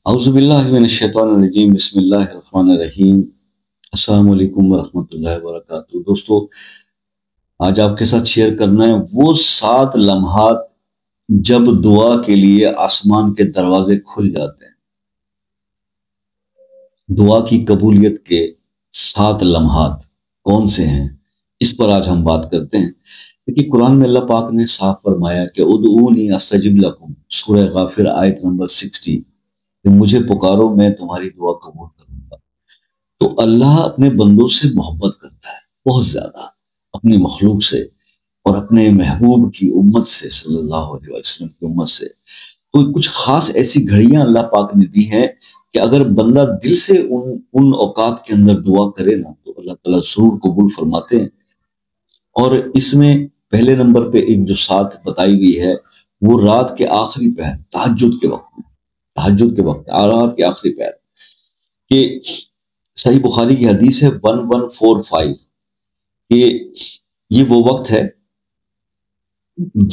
اعوذ باللہ من الشیطان الرجیم، بسم اللہ الرحمن الرحیم۔ السلام علیکم ورحمۃ اللہ وبرکاتہ۔ دوستو، آج آپ کے ساتھ شیئر کرنا ہے وہ 7 لمحات جب دعا کے لیے آسمان کے دروازے کھل جاتے ہیں۔ دعا کی قبولیت کے 7 لمحات کون سے ہیں، اس پر آج ہم بات کرتے ہیں۔ دیکھیے، قرآن میں اللہ پاک نے صاف فرمایا کہ ادعونی استجب لکم، سورہ غافر آیت نمبر 60، کہ مجھے پکارو میں تمہاری دعا قبول کروں گا۔ تو اللہ اپنے بندوں سے محبت کرتا ہے بہت زیادہ، اپنی مخلوق سے اور اپنے محبوب کی امت سے، صلی اللہ علیہ وسلم کی امت سے۔ تو کچھ خاص ایسی گھڑیاں اللہ پاک نے دی ہیں کہ اگر بندہ دل سے ان اوقات کے اندر دعا کرے نا تو اللہ تعالیٰ ضرور قبول فرماتے ہیں۔ اور اس میں پہلے نمبر پہ ایک جو ساتھ بتائی گئی ہے وہ رات کے آخری پہر، تہجد کے وقت میں، تہجد کے وقت، رات کے آخری پہر، کہ صحیح بخاری کی حدیث ہے 1145 کہ یہ وہ وقت ہے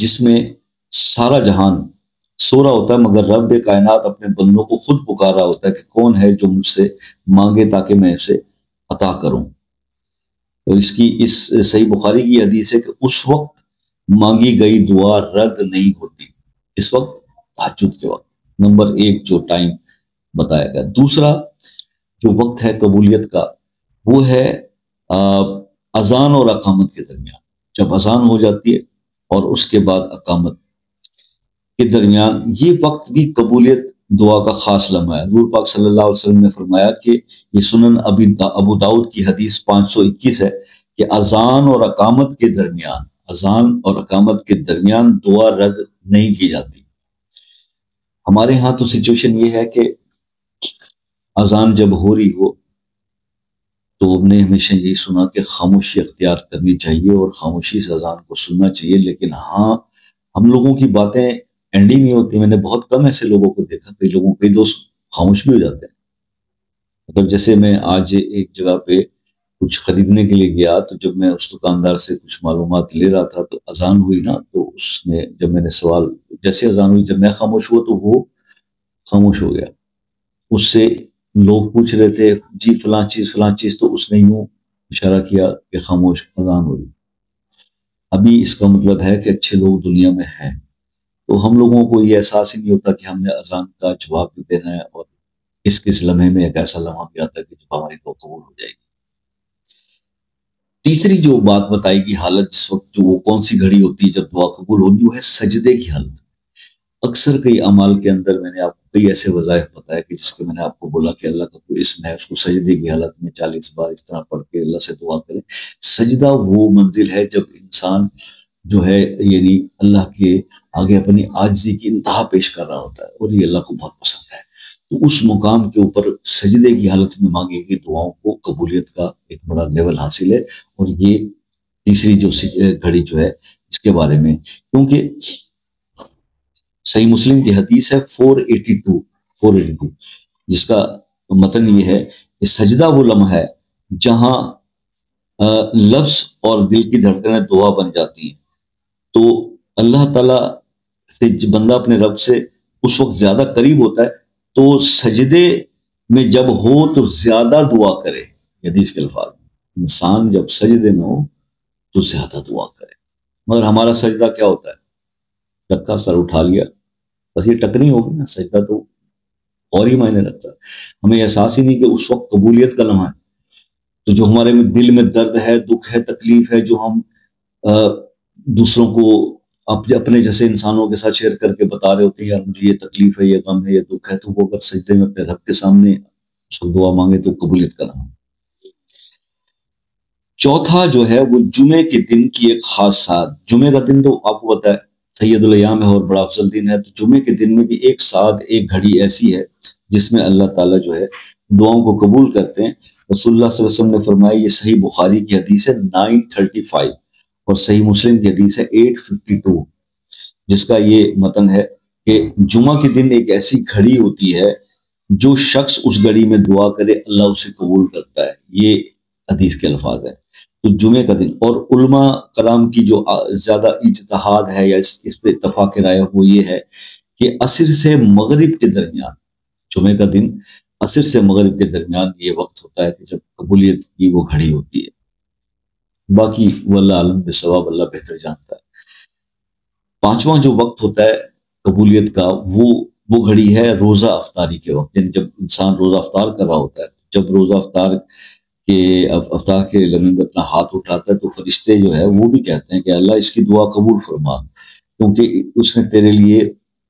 جس میں سارا جہان سو رہا ہوتا ہے، مگر رب کائنات اپنے بندوں کو خود پکار رہا ہوتا ہے کہ کون ہے جو مجھ سے مانگے تاکہ میں اسے عطا کروں۔ تو اس صحیح بخاری کی حدیث ہے کہ اس وقت مانگی گئی دعا رد نہیں ہوتی، اس وقت تہجد کے وقت۔ نمبر 1 جو ٹائم بتایا گیا۔ دوسرا جو وقت ہے قبولیت کا وہ ہے اذان اور اقامت کے درمیان۔ جب اذان ہو جاتی ہے اور اس کے بعد اقامت کے درمیان، یہ وقت بھی قبولیت دعا کا خاص لمحہ ہے۔ حضور پاک صلی اللہ علیہ وسلم نے فرمایا کہ یہ سنن ابو داؤد کی حدیث 521 ہے کہ اذان اور اقامت کے درمیان، اذان اور اقامت کے درمیان دعا رد نہیں کی جاتی۔ ہمارے ہاں تو سچویشن یہ ہے کہ اذان جب ہو رہی ہو تو ہم نے ہمیشہ یہی سنا کہ خاموشی اختیار کرنی چاہیے اور خاموشی سے اذان کو سننا چاہیے، لیکن ہاں ہم لوگوں کی باتیں اینڈنگ نہیں ہوتی۔ میں نے بہت کم ایسے لوگوں کو دیکھا، کئی دوست خاموش بھی ہو جاتے ہیں۔ مطلب جیسے میں آج ایک جگہ پہ کچھ خریدنے کے لیے گیا تو جب میں اس دکاندار سے کچھ معلومات لے رہا تھا تو اذان ہوئی نا، تو اس نے جب میں نے سوال، جیسے اذان ہوئی جب میں خاموش ہوا تو وہ خاموش ہو گیا۔ اس سے لوگ پوچھ رہے تھے جی فلاں چیز، تو اس نے یوں اشارہ کیا کہ خاموش، اذان ہوئی۔ ابھی اس کا مطلب ہے کہ اچھے لوگ دنیا میں ہیں، تو ہم لوگوں کو یہ احساس ہی نہیں ہوتا کہ ہم نے اذان کا جواب بھی دینا ہے، اور کس لمحے میں ایک ایسا لمحہ بھی آتا ہے کہ جب ہماری دعا قبول ہو جائے گی۔ تیسری جو بات بتائی گی حالت، جس وقت جو وہ کون سی گھڑی ہوتی ہے جب دعا قبول ہوگی، وہ ہے سجدے کی حالت۔ اکثر کئی اعمال کے اندر میں نے آپ کو کئی ایسے وظائف بتایا کہ جس کے میں نے آپ کو بولا کہ اللہ کا کوئی اسم ہے، اس کو سجدے کی حالت میں 40 بار اس طرح پڑھ کے اللہ سے دعا کرے۔ سجدہ وہ منزل ہے جب انسان جو ہے یعنی اللہ کے آگے اپنی عاجزی کی انتہا پیش کر رہا ہوتا ہے، اور یہ اللہ کو بہت پسند ہے۔ تو اس مقام کے اوپر سجدے کی حالت میں مانگی گئی دعاؤں کو قبولیت کا ایک بڑا لیول حاصل ہے، اور یہ تیسری جو گھڑی جو ہے اس کے بارے میں، کیونکہ صحیح مسلم کی حدیث ہے 482 جس کا متن یہ ہے کہ سجدہ وہ لمحہ ہے جہاں لفظ اور دل کی دھڑکنیں دعا بن جاتی ہیں۔ تو اللہ تعالیٰ سے بندہ اپنے رب سے اس وقت زیادہ قریب ہوتا ہے تو سجدے میں جب ہو تو زیادہ دعا کرے۔ حدیث کے الفاظ، انسان جب سجدے میں ہو تو زیادہ دعا کرے، مگر ہمارا سجدہ کیا ہوتا ہے؟ ٹکا سر اٹھا لیا، بس یہ ٹکنی ہوگی نا، سجدہ تو اور ہی معنی رکھتا ہے۔ ہمیں احساس ہی نہیں کہ اس وقت قبولیت کا لمحہ ہے۔ تو جو ہمارے دل میں درد ہے، دکھ ہے، تکلیف ہے، جو ہم دوسروں کو اپنے جیسے انسانوں کے ساتھ شیئر کر کے بتا رہے ہوتے ہیں، یار مجھے یہ تکلیف ہے، یہ غم ہے، یہ دکھ ہے، تو وہ اگر سجدے میں اپنے رب کے سامنے اس کو دعا مانگے تو قبولیت کا لمحہ۔ چوتھا جو ہے وہ جمعے کے دن کی ایک خاص ساتھ۔ جمعے کا دن تو آپ کو پتہ ہے سید الایام ہے اور بڑا افضل دن ہے، تو جمعے کے دن میں بھی ایک ساتھ ایک گھڑی ایسی ہے جس میں اللہ تعالیٰ جو ہے دعاؤں کو قبول کرتے ہیں۔ رسول اللہ صلی اللہ علیہ وسلم نے فرمایا، یہ صحیح بخاری کی حدیث ہے 935 اور صحیح مسلم کی حدیث ہے 852، جس کا یہ متن ہے کہ جمعہ کے دن ایک ایسی گھڑی ہوتی ہے جو شخص اس گھڑی میں دعا کرے اللہ اسے قبول کرتا ہے۔ یہ حدیث کے الفاظ ہیں۔ تو جمعے کا دن، اور علماء کرام کی جو زیادہ اجتہاد ہے یا اس پہ اتفاق رائے وہ یہ ہے کہ عصر سے مغرب کے درمیان جمعے کا دن عصر سے مغرب کے درمیان یہ وقت ہوتا ہے کہ جب قبولیت کی وہ گھڑی ہوتی ہے۔ باقی واللہ عالم بالصواب، اللہ بہتر جانتا ہے۔ پانچواں جو وقت ہوتا ہے قبولیت کا، وہ گھڑی ہے روزہ افطاری کے وقت، یعنی جب انسان روزہ افطار کر رہا ہوتا ہے۔ جب روزہ افطار کے لمحے میں اپنا ہاتھ اٹھاتا ہے تو فرشتے جو ہے وہ بھی کہتے ہیں کہ اللہ اس کی دعا قبول فرما، کیونکہ اس نے تیرے لیے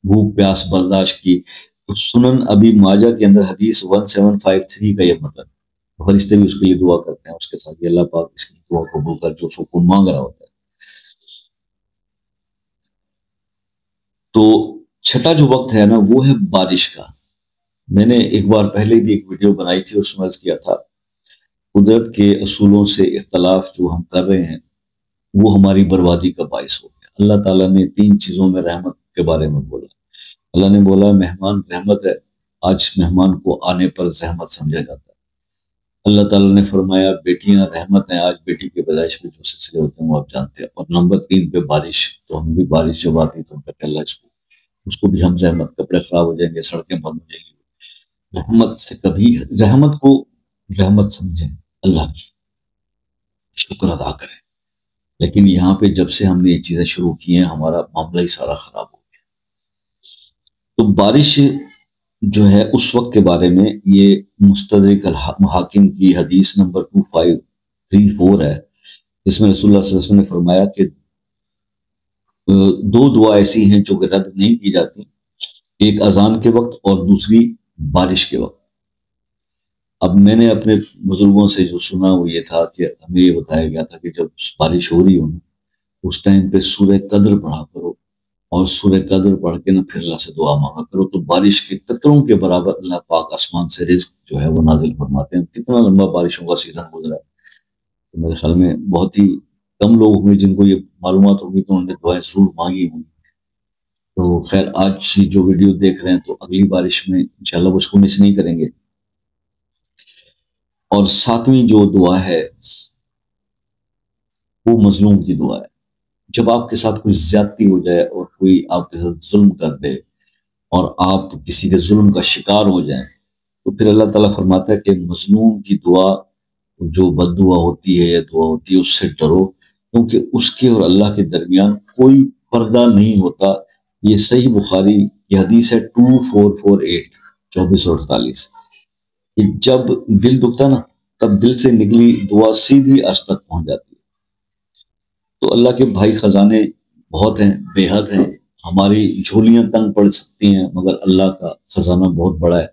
بھوک پیاس برداشت کی۔ سنن ابی ماجہ کے اندر حدیث 1753 کا یہ مطلب، فرشتے بھی اس کے لیے دعا کرتے ہیں، اس کے ساتھ یہ اللہ پاک اس کی دعا قبول کر جو سکون مانگ رہا ہوتا ہے۔ تو چھٹا جو وقت ہے نا وہ ہے بارش کا۔ میں نے ایک بار پہلے بھی ایک ویڈیو بنائی تھی، اس میں عرض کیا تھا قدرت کے اصولوں سے اختلاف جو ہم کر رہے ہیں وہ ہماری بربادی کا باعث ہو گیا۔ اللہ تعالیٰ نے 3 چیزوں میں رحمت کے بارے میں بولا۔ اللہ نے بولا مہمان رحمت ہے، آج مہمان کو آنے پر زحمت سمجھا جاتا ہے۔ اللہ تعالیٰ نے فرمایا بیٹیاں رحمت ہیں، آج بیٹی کے پیدائش میں جو سلسلے ہوتے ہیں وہ آپ جانتے ہیں۔ اور نمبر 3 پہ بارش، تو ہم بھی بارش جب آتی تو ہم کہتے ہیں اللہ اس کو بھی ہم زحمت، کپڑے خراب ہو جائیں گے، سڑکیں بند ہو جائیں گی۔ رحمت سے کبھی رحمت کو رحمت سمجھیں، اللہ کی شکر ادا کریں۔ لیکن یہاں پہ جب سے ہم نے یہ چیزیں شروع کی ہیں ہمارا معاملہ ہی سارا خراب ہو گیا۔ تو بارش جو ہے اس وقت کے بارے میں یہ مستدرک الحاکم کی حدیث نمبر 2534 ہے، اس میں رسول اللہ صلی اللہ علیہ وسلم نے فرمایا کہ 2 دعا ایسی ہیں جو کہ رد نہیں کی جاتی، ایک اذان کے وقت اور دوسری بارش کے وقت۔ اب میں نے اپنے بزرگوں سے جو سنا وہ یہ تھا کہ ہمیں یہ بتایا گیا تھا کہ جب بارش ہو رہی ہو نا اس ٹائم پہ سورہ قدر پڑھا کرو، اور سورہ قدر پڑھ کے نا پھر اللہ سے دعا مانگا کرو، تو بارش کے قطروں کے برابر اللہ پاک آسمان سے رزق جو ہے وہ نازل فرماتے ہیں۔ کتنا لمبا بارشوں کا سیزن گزرا ہے، تو میرے خیال میں بہت ہی کم لوگ ہوئے جن کو یہ معلومات ہوگی تو انہوں نے دعائیں ضرور مانگی ہوں۔ تو خیر آج جو ویڈیو دیکھ رہے ہیں تو اگلی بارش میں انشاءاللہ وہ اس کو مس نہیں کریں گے۔ اور 7ویں جو دعا ہے وہ مظلوم کی دعا ہے۔ جب آپ کے ساتھ کوئی زیادتی ہو جائے اور کوئی آپ کے ساتھ ظلم کر دے اور آپ کسی کے ظلم کا شکار ہو جائیں تو پھر اللہ تعالیٰ فرماتا ہے کہ مظلوم کی دعا جو بد دعا ہوتی ہے یا دعا ہوتی ہے اس سے ڈرو، کیونکہ اس کے اور اللہ کے درمیان کوئی پردہ نہیں ہوتا۔ یہ صحیح بخاری کی حدیث ہے 2448 2448 کہ جب دل دکھتا نا تب دل سے نکلی دعا سیدھی عرش تک پہنچ جاتی ہے۔ تو اللہ کے بھائی خزانے بہت ہیں، بے حد ہیں، ہماری جھولیاں تنگ پڑ سکتی ہیں مگر اللہ کا خزانہ بہت بڑا ہے۔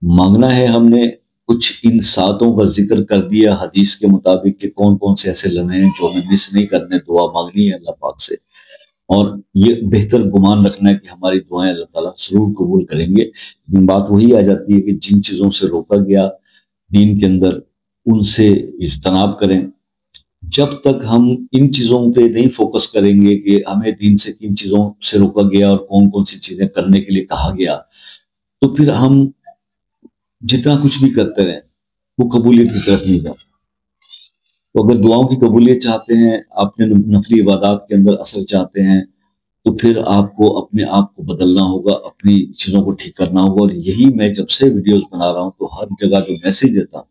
مانگنا ہے ہم نے کچھ ان ساتوں کا ذکر کر دیا حدیث کے مطابق کہ کون کون سے ایسے لمحے ہیں جو ہمیں مس نہیں کرنے، دعا مانگنی ہے اللہ پاک سے، اور یہ بہتر گمان رکھنا ہے کہ ہماری دعائیں اللہ تعالیٰ ضرور قبول کریں گے۔ لیکن بات وہی آ جاتی ہے کہ جن چیزوں سے روکا گیا دین کے اندر ان سے اجتناب کریں۔ جب تک ہم ان چیزوں پہ نہیں فوکس کریں گے کہ ہمیں دین سے کن چیزوں سے روکا گیا اور کون کون سی چیزیں کرنے کے لیے کہا گیا، تو پھر ہم جتنا کچھ بھی کرتے رہیں وہ قبولیت کی طرف نہیں جاتا۔ تو اگر دعاؤں کی قبولیت چاہتے ہیں، اپنے نفلی عبادات کے اندر اثر چاہتے ہیں، تو پھر آپ کو اپنے آپ کو بدلنا ہوگا، اپنی چیزوں کو ٹھیک کرنا ہوگا۔ اور یہی میں جب سے ویڈیوز بنا رہا ہوں تو ہر جگہ جو میسیج دیتا ہوں،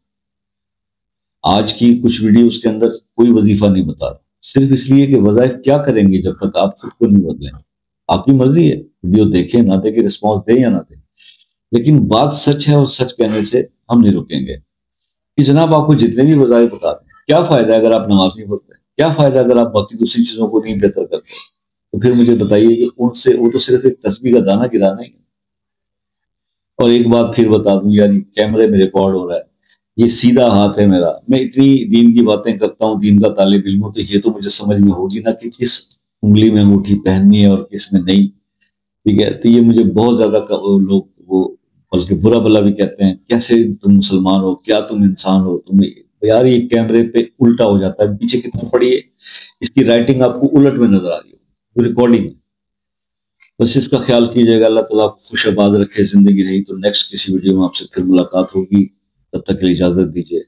آج کی کچھ ویڈیوز کے اندر کوئی وظیفہ نہیں بتا رہا، صرف اس لیے کہ وظائف کیا کریں گے جب تک آپ خود کو نہیں بدلیں۔ آپ کی مرضی ہے، ویڈیو دیکھیں نہ دیکھیں، رسپانس دیں یا نہ دیں، لیکن بات سچ ہے اور سچ کہنے سے ہم نہیں رکیں گے کہ جناب آپ کو جتنے بھی وظائف بتا دیں کیا فائدہ ہے اگر آپ نماز نہیں پڑھتے، کیا فائدہ اگر آپ باقی دوسری چیزوں کو نہیں بہتر کرتے، تو پھر مجھے بتائیے کہ ان سے وہ تو صرف ایک تسبیح کا دانہ گرانا ہی ہے۔ اور ایک بات پھر بتا دوں، یعنی کیمرے میں ریکارڈ ہو رہا ہے، یہ سیدھا ہاتھ ہے میرا، میں اتنی دین کی باتیں کرتا ہوں، دین کا طالب علم ہوں، تو یہ تو مجھے سمجھ میں ہوگی نا کہ کس انگلی میں انگوٹھی پہننی ہے اور کس میں نہیں، ٹھیک ہے؟ تو یہ مجھے بہت زیادہ لوگ وہ بلکہ برا بلا بھی کہتے ہیں، کیسے تم مسلمان ہو، کیا تم انسان ہو، تم یار یہ کیمرے پہ الٹا ہو جاتا ہے، پیچھے کتنا پڑھیے، اس کی رائٹنگ آپ کو الٹ میں نظر آ رہی ہے ریکارڈنگ۔ بس اس کا خیال کیجیے گا، اللہ تعالیٰ آپ کو خوش آباد رکھے، زندگی رہی تو نیکسٹ کسی ویڈیو میں آپ سے پھر ملاقات ہوگی، تب تک کے لیے اجازت دیجیے۔